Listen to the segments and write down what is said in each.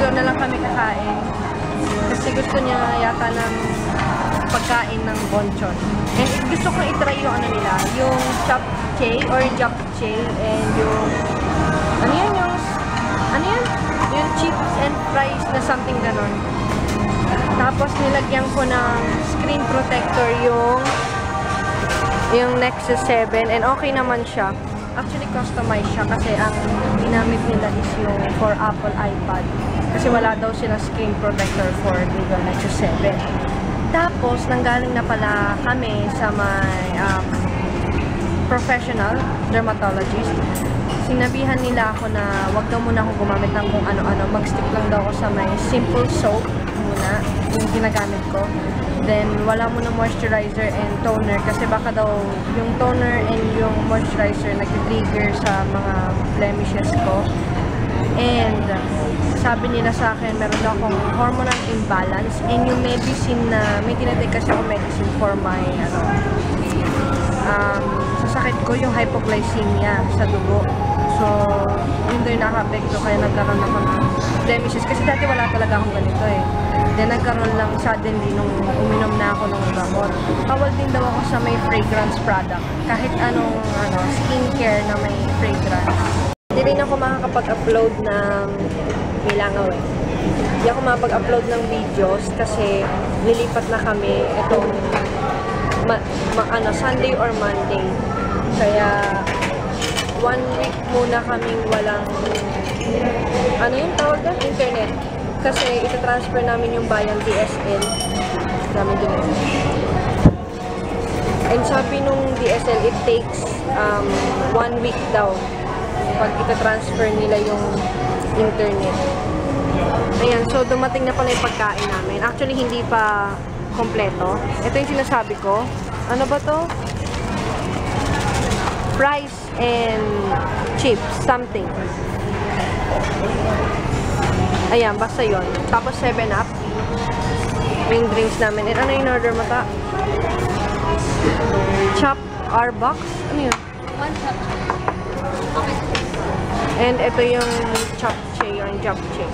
dito na lang kami kakain. Kasi gusto niya yata ng pagkain ng bonchon. And gusto kong itry yung ano nila, yung japchae or japchae and yung ano yan yung yung chips and fries na something ganon. Tapos nilagyan ko ng screen protector yung Nexus 7 and okay naman siya. Actually customized siya kasi ang ginamit nila is yung for Apple iPad. Kasi wala daw silang screen protector for Google Nexus 7. Tapos nanggaling na pala kami sa may professional dermatologist. Sinabihan nila ako na wag daw muna ako gumamit ng kung ano-ano. Mag-stick lang daw ako sa may simple soap muna, yung ginagamit ko. Then, wala muna moisturizer and toner kasi baka daw yung toner and yung moisturizer nag-trigger sa mga blemishes ko. And, sabi nila sa akin, meron daw akong hormonal imbalance and yung medicine na, may tinatake kasi ako medicine for my, sa sakit ko, yung hypoglycemia sa dugo. So, yun daw yung nakapekto kaya nagkaroon ako ng blemishes. Kasi dati wala talaga akong ganito eh. Then, nagkaroon lang suddenly nung uminom na ako ng gamot. Bawal din daw ako sa may fragrance product. Kahit anong skincare na may fragrance. Hindi rin ako makakapag-upload ng Milangaw eh. Hindi ako makapag-upload ng videos kasi lilipat na kami itong Sunday or Monday. Kaya 1 week muna kaming walang ano yung tawag na? Internet. Kasi itatransfer namin yung bayang DSL. Namin din. And sabi nung DSL, it takes 1 week daw pag itatransfer nila yung internet. Ayan, so dumating na pala yung pagkain namin. Actually, hindi pa kompleto. Ito yung sinasabi ko. Ano ba to? Fries and chips, something. Ayan, basta yun. Tapos 7-Up. Yung drinks namin. And ano yung order mo ta? Chop R-Box? Ano yun? 1 chop. Okay. And ito yung japchae or japchae.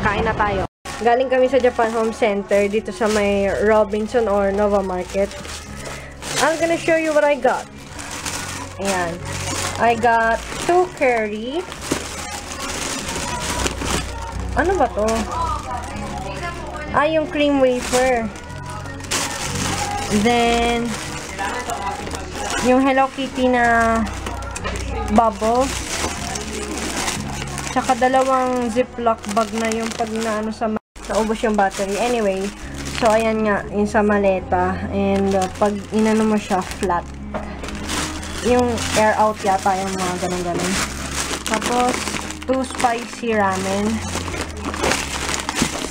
Kain na tayo. Galing kami sa Japan Home Center dito sa may Robinson or Nova Market. I'm gonna show you what I got. Ayan. I got 2 curry. Ano ba to? Yung cream wafer. Then, yung Hello Kitty na bubbles. Tsaka 2 ziplock bag na yung pag naubos yung battery. Anyway, so ayan nga, yung sa maleta. And pag inano mo siya, flat. Yung air out yata yung mga ganun-ganun. Tapos, 2 spicy ramen.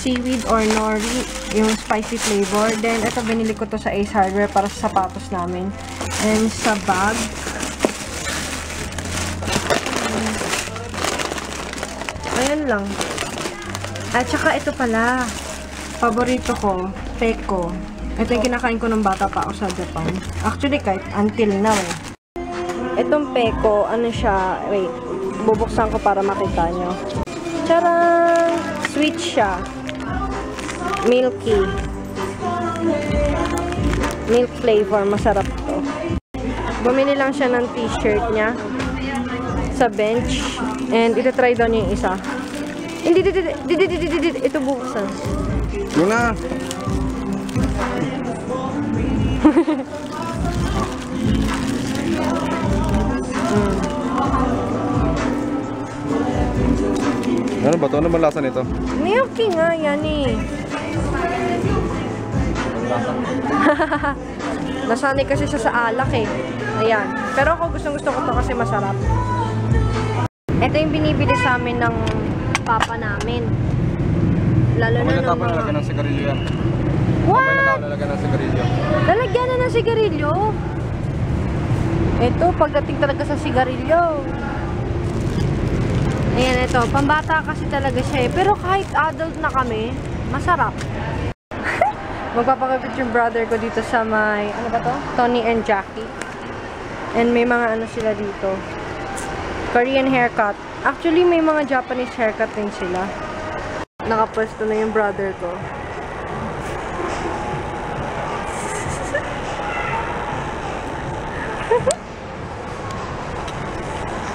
Seaweed or nori, yung spicy flavor. Then, ito binili ko to sa Ace Hardware para sa sapatos namin. And sa bag, ayan lang. At saka ito pala, paborito ko, peko. Ito yung kinakain ko ng bata pa ako sa Japan. Actually, kahit until now eh. Itong peko, ano siya, wait, bubuksan ko para makita nyo. Charang! Sweet siya. Milky. Milk flavor. Masarap to. Bumili lang siya ng t-shirt niya sa bench. And ito-try daw niya yung isa. Hindi. Ito buksan. Yun na. Ano ba ito? Ano ba lasa nito? Milky nga yan eh. Nasanay kasi siya sa alak eh. Ayan. Pero ako gustong-gusto ko to kasi masarap. Ito yung binibili sa amin ng papa namin. Lalo na nung mga... Lalagyan ng sigarilyo yan. What? Lalagyan ng sigarilyo. Lalagyan na ng sigarilyo? Ito, pagdating talaga sa sigarilyo. Ayan, ito. Pambata kasi talaga siya eh. Pero kahit adult na kami, masarap. Magpapakapit yung brother ko dito sa may, ano ba to? Tony and Jackie. And may mga ano sila dito. Korean haircut. Actually, may mga Japanese haircut din sila. Nakapwesto na yung brother ko.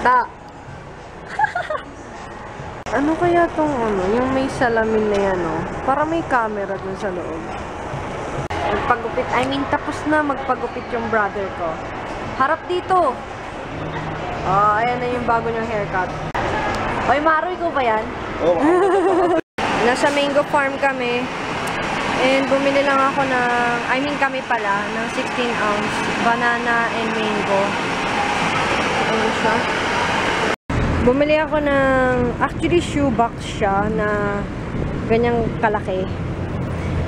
Ta! Ano kaya tong yung may salamin na yan, oh? Para may camera dun sa loob. Magpagupit, tapos na magpagupit yung brother ko. Harap dito! Oh, ayan na yung bago niyang haircut. Oy, Maro, ikaw ba yan? Oh, Nasa mango farm kami. And bumili lang ako ng, kami pala, ng 16 ounce banana and mango. Ano siya? Bumili ako ng, actually shoebox siya na ganyang kalaki.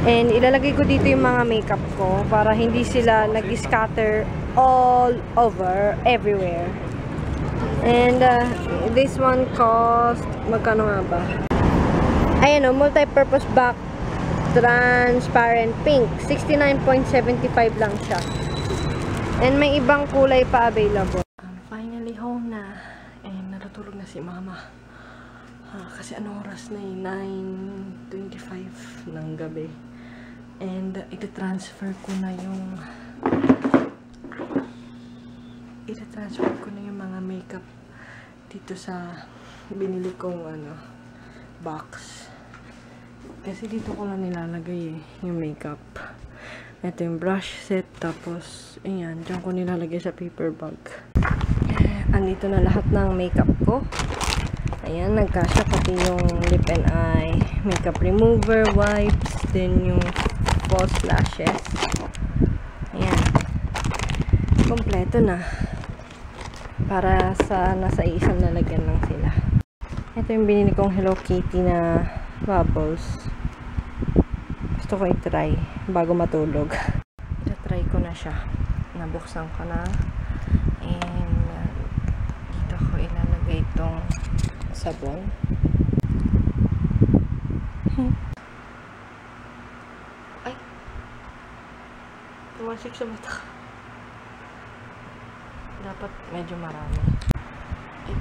And ilalagay ko dito yung mga makeup ko para hindi sila nag-scatter all over, everywhere. And this one cost, magkano nga ba? Ayan o, multi-purpose back, transparent pink. 69.75 lang siya. And may ibang kulay pa available. I'm finally home na. And natutulog na si mama. Kasi anong oras na 9:25 ng gabi. And itatransfer ko na yung mga makeup dito sa binili kong box. Kasi dito ko lang nilalagay yung makeup. Ito yung brush set. Tapos, ayan, dyan ko nilalagay sa paper bag. Andito na lahat ng makeup ko. Ayan, nagkasya pati yung lip and eye, makeup remover, wipes, then yung false lashes. Ayan. Kompleto na. Para sa nasa isang lalagyan lang sila. Ito yung binili kong Hello Kitty na bubbles. Gusto ko i-try bago matulog. I-try ko na siya. Nabuksan ko na. And dito ko ilalagay itong sabon. Ay! Tumasik sa mata. Dapat medyo marami. Ay.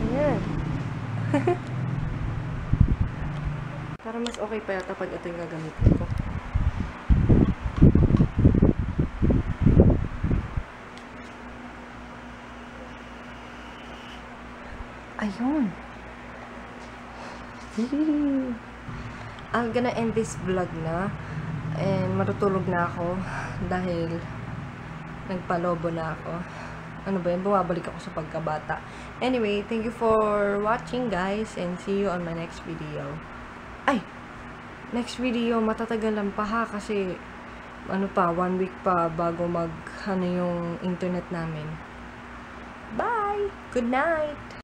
Ayan. Para mas okay pa yata pag ito yung gagamitin ko. Ayun. I'm gonna end this vlog na. And matutulog na ako dahil nagpalobo na ako. Ano ba yun? Bumabalik ako sa pagkabata. Anyway, thank you for watching guys and see you on my next video. Ay! Next video, matatagalan pa ha kasi 1 week pa bago yung internet namin. Bye! Good night!